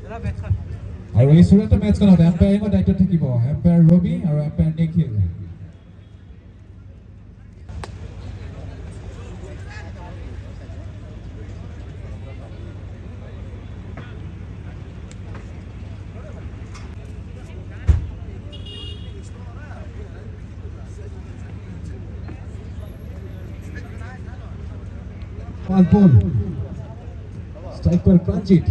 আৰু এই চূড়ান্ত মেটছখনত এম্পায়াৰিঙৰ দায়িত্বত থাকিব এম্পায়াৰ ৰবি আৰু এম্পায়াৰ নিখিল। Fast ball. Strike पर प्रांजित।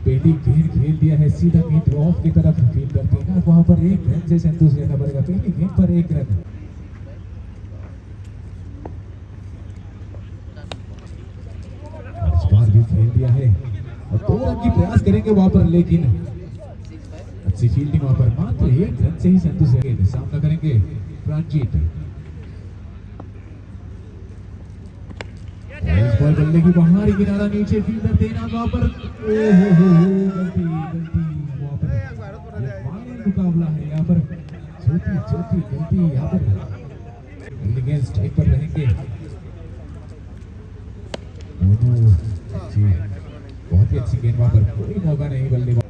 पहली गेंद खेल दिया है सीधा मिड ऑफ की तरफ फील्डर देगा वहां पर एक रन से संतोष लेना पड़ेगा। पहली गेंद पर एक रन। इस बार भी खेल दिया है और 2 रन की प्रयास करेंगे वहां पर लेकिन अच्छी फील्डिंग वहां पर मात्र एक रन से ही संतोष लेंगे। सामना करेंगे प्रांजित। इस बॉल बल्ले की बाहरी किनारा नीचे फील्डर देना वहां पर गलती वहां पर फाइनल मुकाबला है यहाँ पर छोटी गलती यहाँ पर गेंद स्ट्राइक पर रहेंगे दोनों जी बहुत ही अच्छी गेंद वहां पर कोई मौका नहीं बल्लेबाज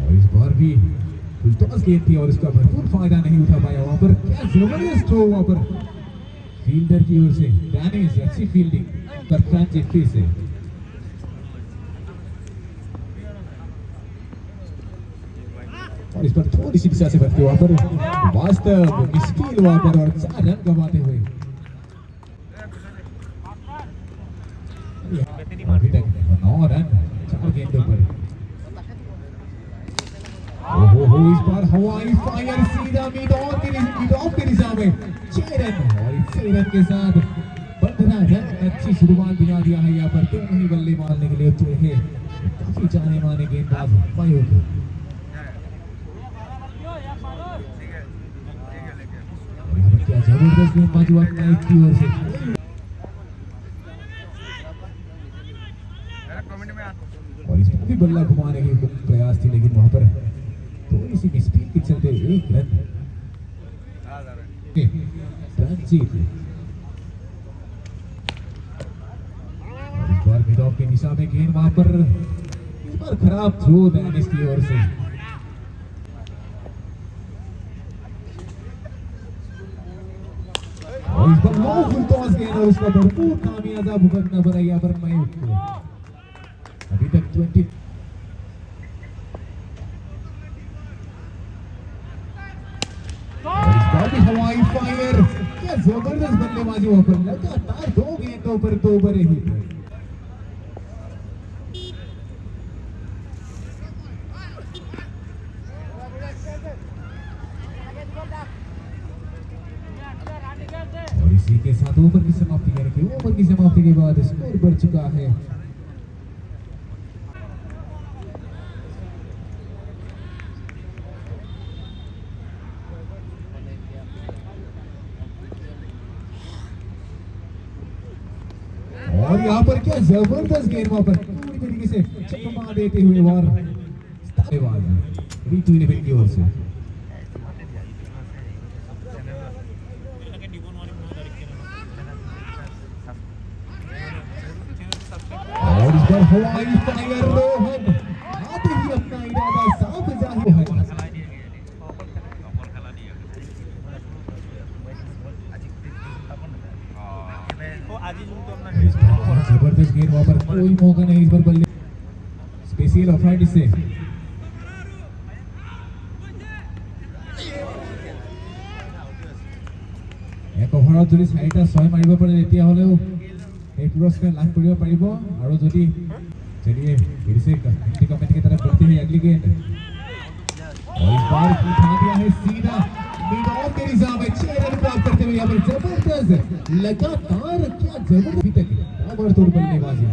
और इस बार भी फुलटॉस गेंद थी और इसका भरपूर फायदा नहीं उठा पाया वहां पर। क्या जबरदस्त थ्रो वहां पर फील्डर की ओर से डैनिश अच्छी फील्डिंग पर प्रांजित फिर से और इस पर थोड़ी सी दिशा से बचते वहां पर वास्तव मुश्किल वहां पर और 4 रन गंवाते हुए अभी तक 9 रन 4 गेंदों पर। इस बार हवाई फायर सीधा मिड ऑफ की दिशा में 6 रन और 6 रन के साथ 15 रन अच्छी शुरुआत दिला दिया है यहाँ पर। दोनों ही बल्ले मारने के लिए उतरे हैं काफी जाने माने गेंदबाज मयूर। क्या जबरदस्त गेंदबाजी नाइक की ओर से और इसमें भी बल्ला घुमाने की प्रयास थी लेकिन वहां पर थोड़ी सी स्पीड के चलते 1 रन प्रांजित। इस बार मिड ऑफ की दिशा में गेंद वहां पर इस बार खराब थ्रो डैनिश की ओर से और इस बार लो फुलटॉस गेंद और उसका भरपूर खामियाजा भुगतना पड़ा यहाँ पर मयूर को। अभी तक 20 हवाई फायर क्या जबरदस्त बल्लेबाजी वहां पर लगातार 2 गेंदों पर 2 बड़े ही और इसी के साथ ओवर की समाप्ति यानी कि ओवर की समाप्ति के बाद स्कोर बढ़ चुका है और यहाँ पर क्या जबरदस्त गेंद वहां पर पूरी तरीके से चकमा देते हुए वार रीतू इलेवन की ओर से और इस बार हवाई फायर रोहन आते ही अपना इरादा साफ जाहिर है। जबरदस्त गेंद वहां पर कोई मौका नहीं इस बार बल्ले स्पेशल ऑफराइट से एक ओভাৰত যদি 4টা 6 মাৰিব পাৰে তেতিয়া হলেও এই পুৰস্কাৰ লাভ কৰিব পাৰিব। আৰু যদি चलिए फिर से हिंदी कमेंट की तरफ बढ़ते हैं अगली गेंद और इस बार उठा दिया है सीधा मिड ऑफ के निशान में 6 रन प्राप्त करते हुए यहाँ पर जबरदस्त लगातार क्या जबरदस्त तक ताबड़तोड़ बल्लेबाजी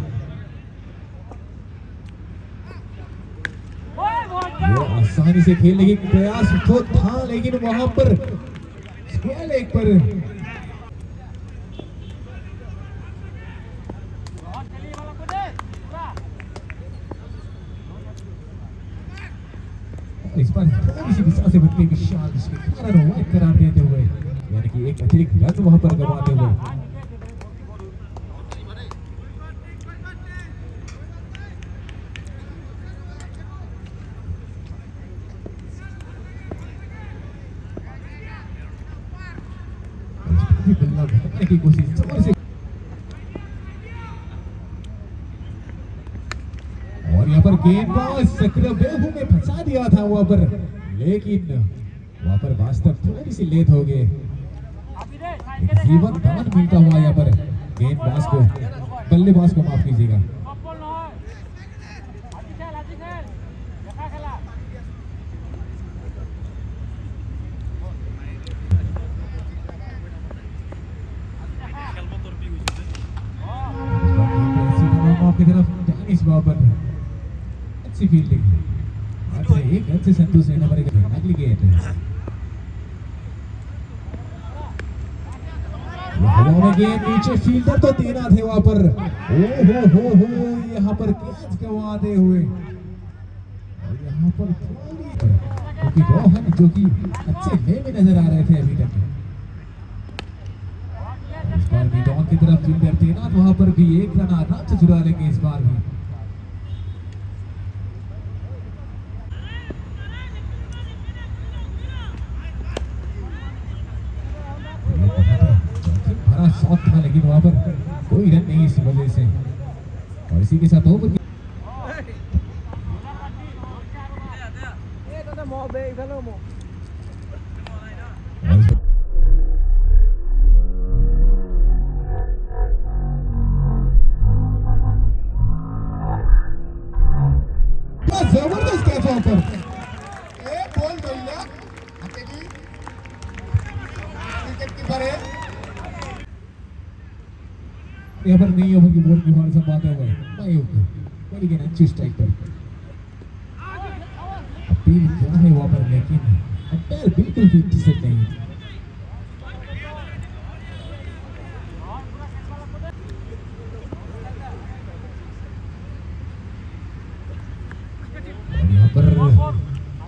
वो आसानी से खेलने की प्रयास तो था लेकिन वहां पर स्क्वायर लेग पर इस पर थोड़ी सी दिशा से बनते विशाल इसके कारण वाइड करार देते हुए यानी कि कि एक अतिरिक्त रन वहां पर गंवाते हुए बल्ला भगाने की कोशिश जोर से और यहाँ पर गेंदबाज चक्रव्यूह में फंसा दिया था वहां पर, लेकिन वहां पर वास्तव थोड़ी सी लेट हो गए। जीवन दान मिलता हुआ यहाँ पर गेंदबाज को, बल्लेबाज को माफ कीजिएगा। की तरफ दानिश बाबर, अच्छी फील्डिंग, एक रन से संतोष रहना पड़ेगा। अगली गेंद गेंद नीचे, फील्डर तो तैनात है वहां पर। हो यहाँ पर कैच गंवाते हुए और यहाँ पर क्योंकि रोहन जो कि अच्छे वे में नजर आ रहे थे अभी तक, इस बार भी डॉन की तरफ फील्डर तैनात, वहां पर भी एक रन आराम से चुरा लेंगे इस बार भी। भरा शॉट था लेकिन वहां पर कोई रन नहीं इस वजह से, और इसी के साथ ओवर जबरदस्त कैच वहां पर, बोल भैया क्रिकेट कीपर है। यहाँ पर नहीं ओवर की बॉल की बार संभालते हुए वेरी गुड, अच्छी स्ट्राइक पर अपील क्या है वहां पर, लेकिन अंपायर बिल्कुल भी डिसेंट नहीं।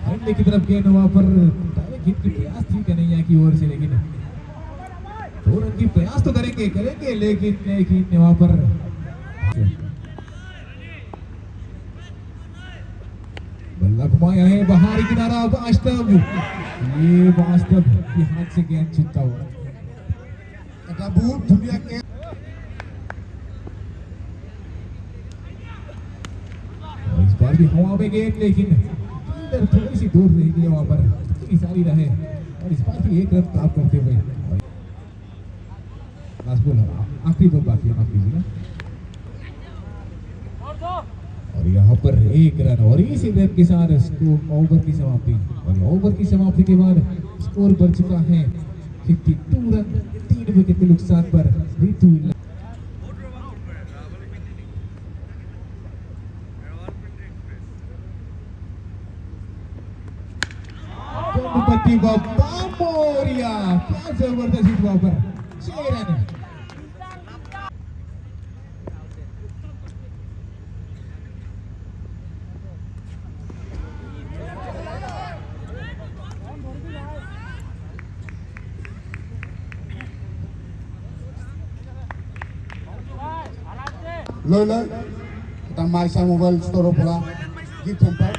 हरने की तरफ गेंद वहां पर डायरेक्ट हिट की प्रयास थी कन्हैया की ओर से, लेकिन 2 रन की प्रयास तो करेंगे लेकिन वहां पर बल्ला घुमाया है बाहरी किनारा। वास्तव ये वास्तव के हाथ से गेंद छूटता हुआ बहुत दुनिया के इस बार भी हवा में गेंद, लेकिन फील्डर थोड़ी सी दूर रह गई वहां पर, इतनी सारी रहे और इस बार भी एक रन प्राप्त करते हुए। लास्ट बॉल आखिरी बॉल बाकी है, माफ कीजिएगा। और यहाँ पर एक रन और इसी रन के साथ स्कोर ओवर की समाप्ति, और ओवर की समाप्ति के बाद स्कोर बढ़ चुका है 52 रन 3 विकेट के नुकसान पर रितु। मोरिया क्या जबरदस्त हिट वहां पर, 6 run. Lola, kita Malaysia Mobile Store pula, gift hamper.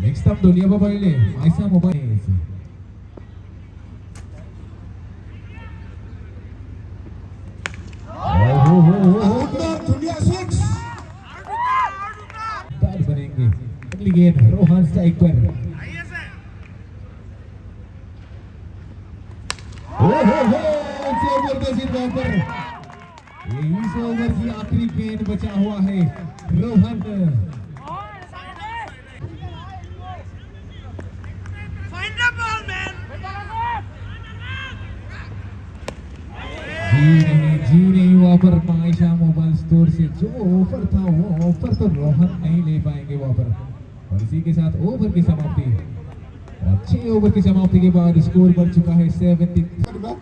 Next up दुनिया पहिले मायसा मोबाईल दुनिया 6 बैट बनेंगे। अगली गेंद रोहन स्ट्राइक पर, जबरदस्त वहां पर, इस ओवर की आखिरी गेंद बचा हुआ है रोहन। जी नहीं वहां पर मायशा मोबाइल स्टोर से जो ऑफर था वो ऑफर तो रोहन नहीं ले पाएंगे वहां पर, और इसी के साथ ओवर की समाप्ति, और 6 ओवर की समाप्ति के बाद स्कोर बढ़ चुका है 70।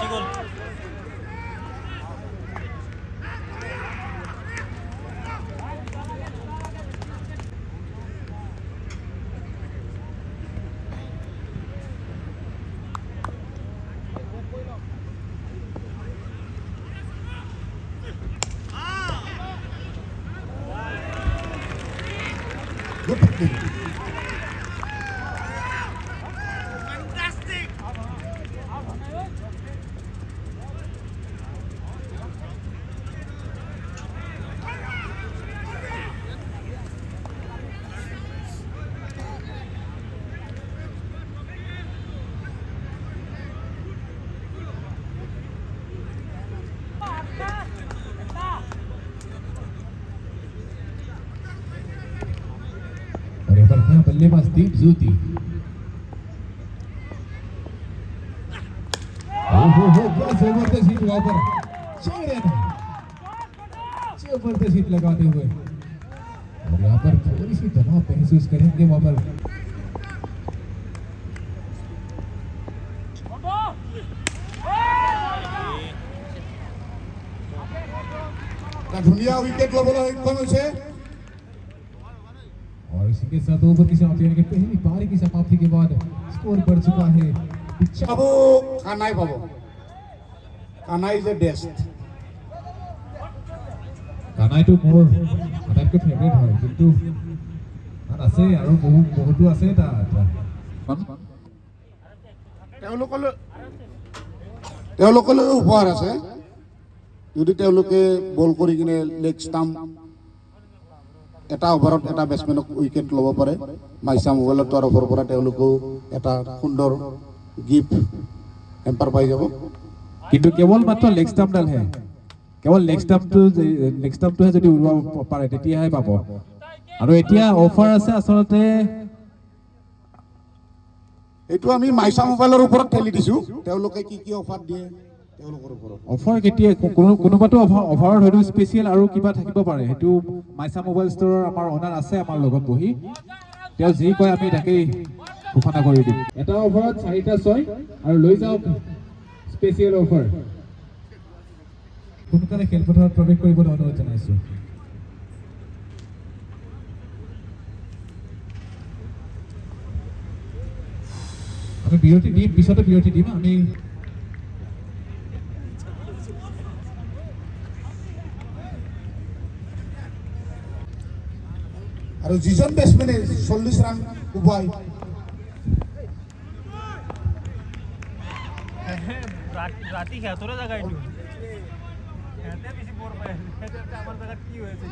গুচি গ'ল Good picking. और यहाँ पर है बल्लेबाज दीप ज्योति ओहो क्या जबरदस्त हिट वहां पर जबरदस्त हिट लगाते हुए और यहाँ पर थोड़ी सी दबाव महसूस करेंगे वहां पर এটা ধুনীয়া উইকেট ল'বলৈ সক্ষম হৈছে और इसी के साथ ओवर की समाप्ति यानी कि पहली पारी की समाप्ति के बाद स्कोर बढ़ चुका है পাব কানাই পাব কানাই ইজ এ বেষ্ট কানাইটো মোৰ আটাইতকৈ ফেভৰেট হয় কিন্তু তাত আছে আৰু বহুতো আছে তাত তেওঁলোকলৈ উপহাৰ আছে যদি তেওঁলোকে বল কৰি কিনে লেগ ষ্টাম্প এটা অভাৰত এটা বেটছমেনক উইকেট ল'ব পাৰে মাইছা মোবাইলৰ তৰফৰ পৰা তেওঁলোকেও এটা সুন্দৰ গিফ্ট হেম্পাৰ পাই যাব কিন্তু কেৱল মাত্ৰ লেগ ষ্টাম্পডালহে কেৱল লেগ ষ্টাম্পটোহে যদি উৰুৱাব পাৰে তেতিয়াহে পাব আৰু এতিয়া অফাৰ আছে আচলতে এইটো আমি মাইছা মোবাইলৰ ওপৰত ঠেলি দিছোঁ তেওঁলোকে কি কি অফাৰ দিয়ে তেওঁলোকৰ ওপৰত অফাৰ কেতিয়া কোনোবাটো অফাৰত হয়তো স্পেচিয়েল আৰু কিবা থাকিব পাৰে সেইটো মাইছা মোবাইল ষ্ট'ৰৰ আমাৰ অনাৰ আছে আমাৰ লগত বহি তেওঁ যি কয় আমি তাকেই ঘোষণা কৰি দিম এটা অফাৰত 4টা 6 আৰু লৈ যাওক স্পেচিয়েল অফাৰ সোনকালে খেলপথাৰত প্ৰৱেশ কৰিবলৈ অনুৰোধ জনাইছোঁ আমি বিৰতি দিম পিছতে বিৰতি দিম আমি আৰু যিজন বেটছমেনে 40 ৰান কোবাই ৰাতি সিহঁতৰে জাগা এইটো সিহঁতে বেছি বৰ পায় আমাৰ জাগাত কি হৈছে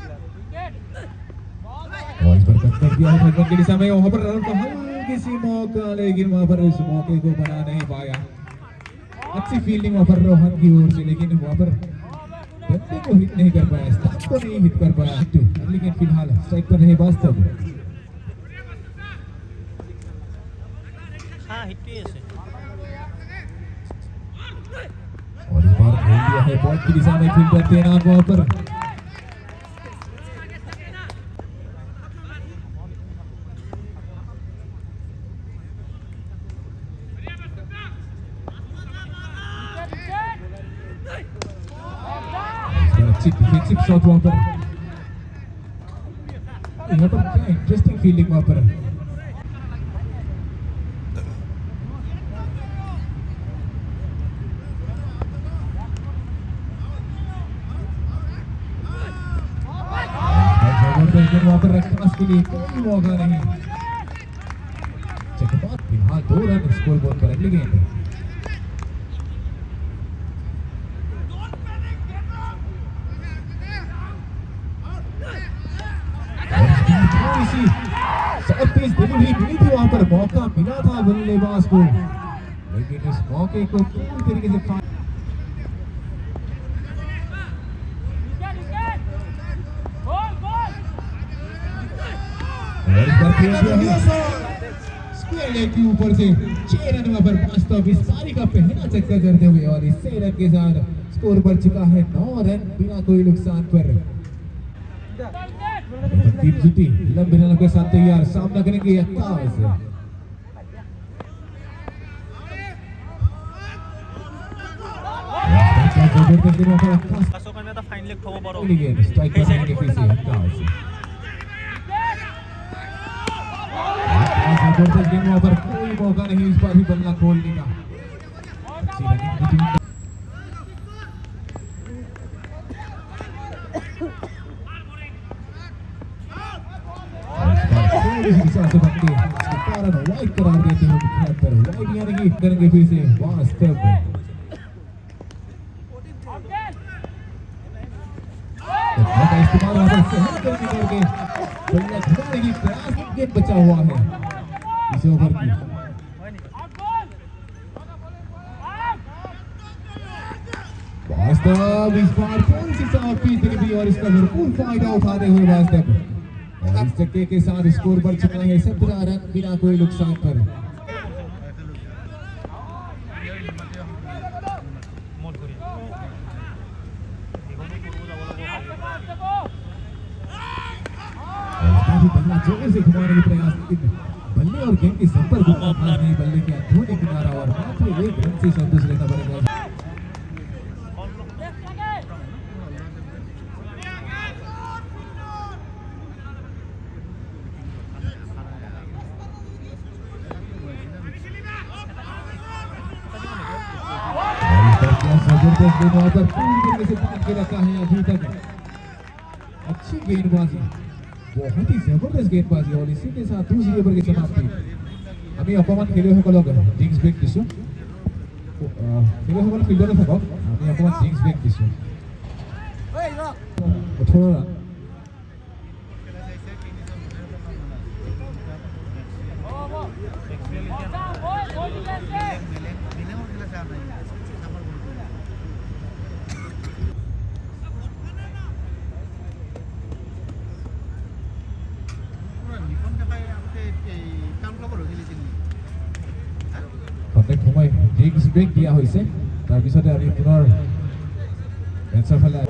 बॉल पर कट कर दिया है ठक्कर के दिशा में वहां पर रन का हल्की सी मौका लेकिन वहां पर उस मौके को बना नहीं पाया अच्छी फील्डिंग वहां पर रोहन की ओर से लेकिन वहां पर बंदे को हिट नहीं कर पाया स्टंप को नहीं हिट कर पाया लेकिन फिलहाल स्ट्राइक पर रहे वास्तव हाँ हिट्टी আছে और इस बार खेल दिया है बॉल की दिशा में फील्डर तैनात वहां पर डिफेंसिव शॉट वहां पर यहाँ पर क्या इंटरेस्टिंग फील्डिंग वहां पर वहां पर रखने के लिए कोई मौका नहीं चकमा फिलहाल 2 रन स्कोर बोर्ड पर अगली गेंद मिली थी वहां पर मौका मिला था बल्लेबाज को लेकिन इस मौके को पूरी तरीके से के ऊपर से 6 रन वहां पर वास्तव इस पारी का पहला चक्कर करते हुए और इस 6 रन के साथ स्कोर बढ़ चुका है 9 रन बिना कोई नुकसान पर टीम जीती लंबे रनों के साथ तैयार सामना करेंगे 21 जबरदस्त गेंद वहाँ पर खास पासों करने तो फाइनली खो बरो गेंद स्ट्राइक पर आएंगे फिर से अंदाज जबरदस्त गेंद वहाँ पर कोई मौका नहीं इस बार भी बल्ला खोलने का अच्छी रनिंग बिटवीन से बनके कारण वाइड करार देते हुए मुख्यातर वाइड यानी कि करेंगे फिर से वास्तव का इस्तेमाल वहां पर सही करने करके बल्ला घुमाने की प्रयास गेंद बचा हुआ है इस ओवर की वास्तव इस बार कौन सी साफ की डिलीवरी और इसका भरपूर फायदा उठाते हुए वास्तव और इस चक्के के साथ स्कोर बढ़ चुका है 17 रन बिना कोई नुकसान पर बल्ला जोर से घुमाने का प्रयास लेकिन बल्ले और गेंद के संपर्क नहीं बल्ले के अधूरे किनारा और मात्र एक रन से संतोष लेना पड़ेगा जबरदस्त गेंद वहां पर पूरी तरीके से पकड़ के रखा है अभी तक अच्छी गेंदबाजी बहुत ही जबरदस्त गेंदबाजी और इसी के साथ दूसरी ओवर की समाप्ति আমি অকমান খেলুৱৈসকলক ড্ৰিংকছ ব্ৰেক দিছোঁ খেলুৱৈসকল ফিল্ডতে থাকক আমি অকমান ড্ৰিংকছ ব্ৰেক দিছোঁ 18 ৰান কণ্টেক্ট সময় ড্ৰিংকছ ব্ৰেক দিয়া হৈছে তাৰপিছতে আমি পুনৰ মেটছৰ ফালে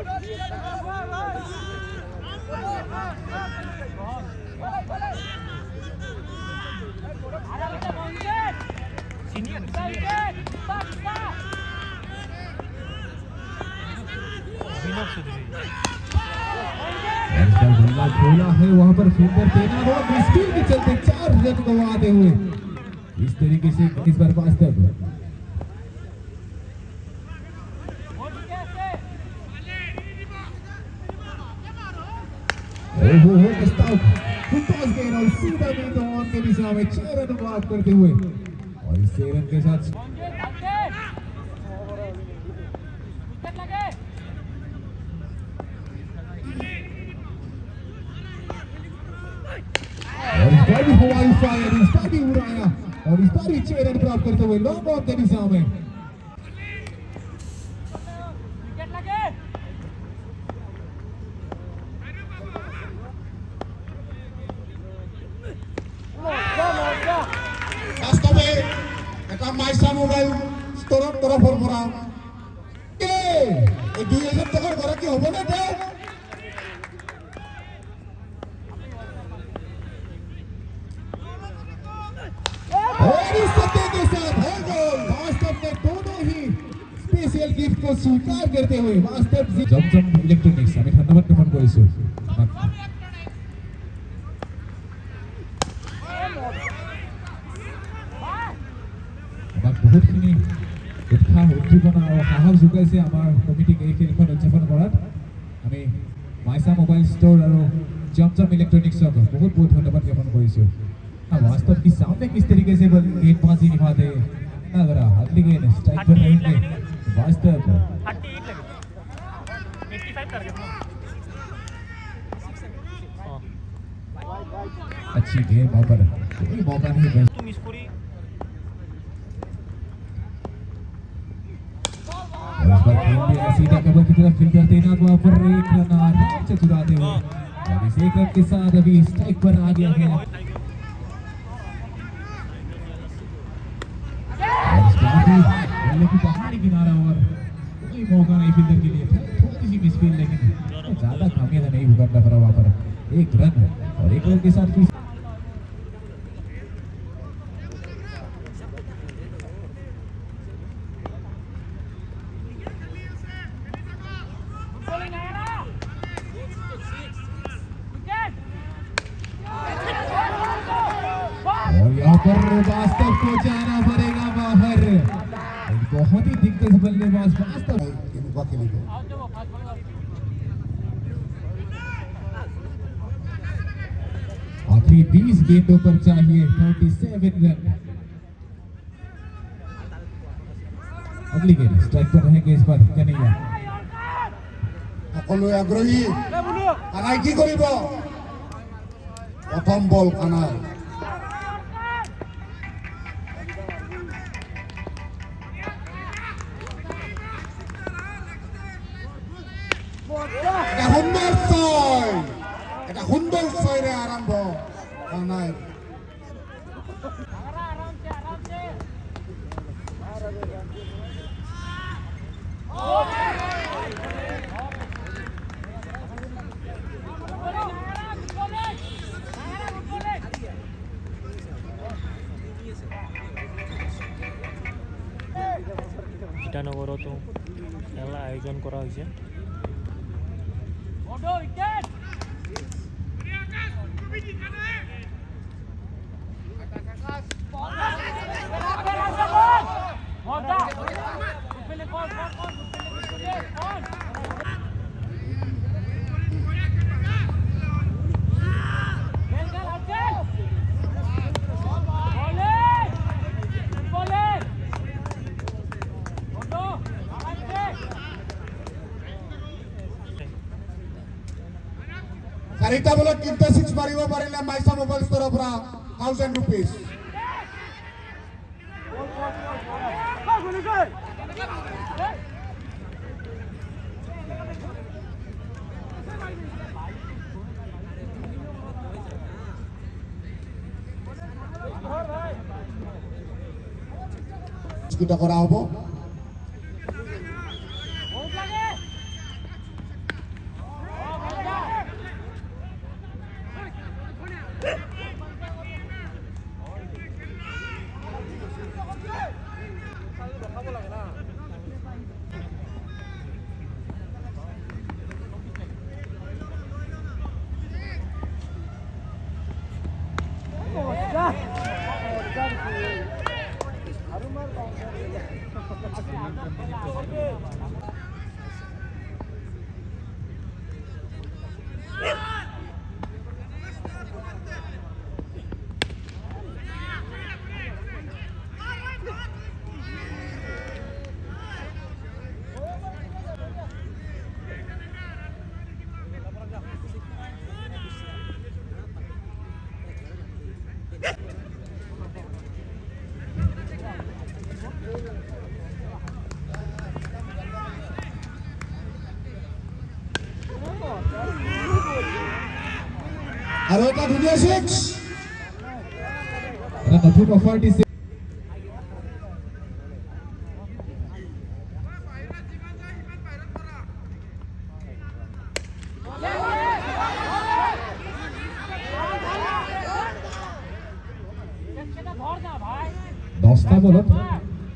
बल्ला खोला है वहां पर फील्डर तैनात और मुश्किल के चलते 4 रन गंवाते हुए इस तरीके से इस बार वास्तव ओहो स्टाउट फुटबॉल गेंद और सीधा गेंद ऑन के दिशा में 6 रन मार्क करते हुए और इस 6 रन के साथ और इस बार भी हवाई फायर इस बार भी उड़ाया और इस बार भी 6 रन प्राप्त करते हुए लॉन्ग ऑन के दिशा में বাস্তবে এটা মাইসা মোবাইল ষ্টৰৰ তৰফৰ পৰা এই 2000 টকাৰ ঘৰত কি হ'ব নে দে और इस सत्ते के साथ है गोल वास्तव में दोनों ही स्पेशल गिफ्ट को स्वीकार करते हुए वास्तव जमजम इलेक्ट्रॉनिक्स আমি ধন্যবাদ জ্ঞাপন কৰিছো আমাক বহুতখিনি উৎসাহ উদ্দীপনা আৰু সাহস যোগাইছে আমাৰ কমিটিক এই খেলখন উদযাপন কৰাত আমি মাইছা মোবাইল ষ্ট'ৰ আৰু জমজম ইলেক্ট্ৰনিক্সক बहुत बहुत ধন্যবাদ জ্ঞাপন কৰিছো वास्तव की सामने किस तरीके से गेंदबाजी निभाते अगर अगली गेंद स्ट्राइक पर रहेंगे वास्तव 38 लगे 85 कर गए अच्छी गेंद वहां पर कोई मौका नहीं तुम स्कोरी और इस बार गेंद भी सीधा कवर की तरफ फील्डर तैनात वहां पर एक रन आराम से चुराते हुए और इस एक रन के साथ अभी स्ट्राइक पर आ गया है बल्ले की बाहरी किनारा और कोई मौका नहीं फील्डर के लिए थोड़ी सी मिसफील्ड लेकिन ज्यादा कामयाब नहीं भुगतना पड़ा वहां पर एक रन और एक रन के साथ is ballebaz faster. কেনেকুৱা খেলিব आखिरी 20 गेंदों पर चाहिए 37 रन। अगली गेंद स्ट्राइक पर रहेंगे इस बार कन्हैया। সকলোৱে আগ্ৰহী কানাই কি কৰিব প্ৰথম বল কানাই এটা সুন্দৰ ছয়ৰে আৰম্ভ কানাই ইটানগৰতো খেলা আয়োজন কৰা হৈছে। চাৰিটা বলত 3টা 6 মাৰিব পাৰিলে মাইছা মোবাইল ষ্টৰৰ পৰা 1000 rupees কিটা কৰা হ'ব আৰু এটা ধুনীয়া 6 এটা নতুন অফাৰ দিছে।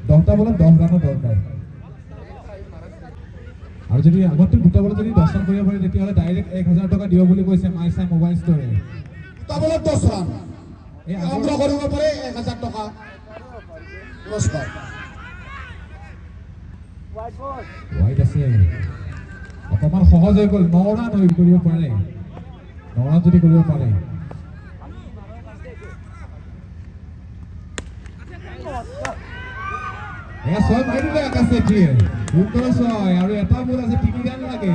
দহটা বলত 10 ৰানৰ দৰকাৰ আৰু যদি আগতে দুটা বলত যদি 10 ৰান কৰিব পাৰে তেতিয়াহ'লে ডাইৰেক্ট 1000 টকা দিব বুলি কৈছে মাইছা মোবাইল ষ্টৰে। দুটা বলত 10 ৰান সংগ্ৰহ কৰিব পাৰে 1000 টকা পুৰস্কাৰ ৱাইড আছে অকমান সহজ হৈ গ'ল 9 ৰান হৈ কৰিব পাৰে 9 ৰান যদি কৰিব পাৰে এয়া 6 মাৰি দিলে আকাশ চেত্ৰীয়ে সুন্দৰ 6 আৰু এটা বল আছে 3 ৰান লাগে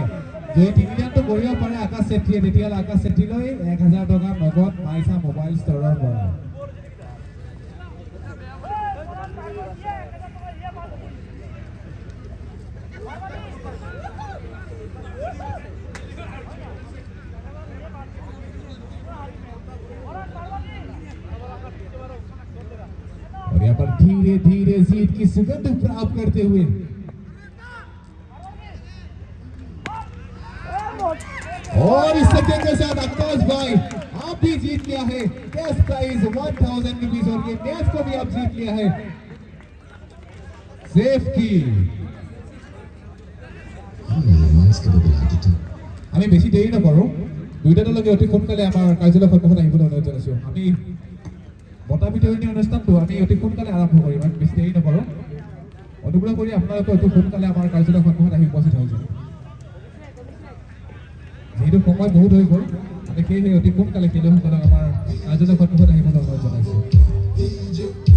যদি 3 ৰানটো কৰিব পাৰে আকাশ চেত্ৰীয়ে তেতিয়াহ'লে আকাশ চেত্ৰীলৈ 1000 টকা নগদ মাইছা মোবাইল ষ্টৰৰ পৰা। और यहाँ पर धीरे धीरे जीत की सुगंध प्राप्त करते हुए और इस सके के साथ आकाश भाई आप भी जीत लिया है कैश प्राइज 1000 रुपीज और ये मैच को भी आप जीत लिया है सेफ की। আমি বেছি দেৰি নকৰোঁ দুইটালৈকে অতি সোনকালে আমাৰ কাৰ্যালয় সন্মুখত আহিবলৈ অনুৰোধ জনাইছোঁ। আমি বঁটা বিতৰণী অনুষ্ঠানটো আমি অতি সোনকালে আৰম্ভ কৰিম আমি বেছি দেৰি নকৰোঁ অনুগ্ৰহ কৰি আপোনালোকে অতি সোনকালে আমাৰ কাৰ্যালয় সন্মুখত আহি উপস্থিত হৈ যায় যিহেতু সময় বহুত হৈ গ'ল সেয়েহে অতি সোনকালে খেলুৱৈসকলক আমাৰ কাৰ্যালয় সন্মুখত আহিবলৈ অনুৰোধ জনাইছোঁ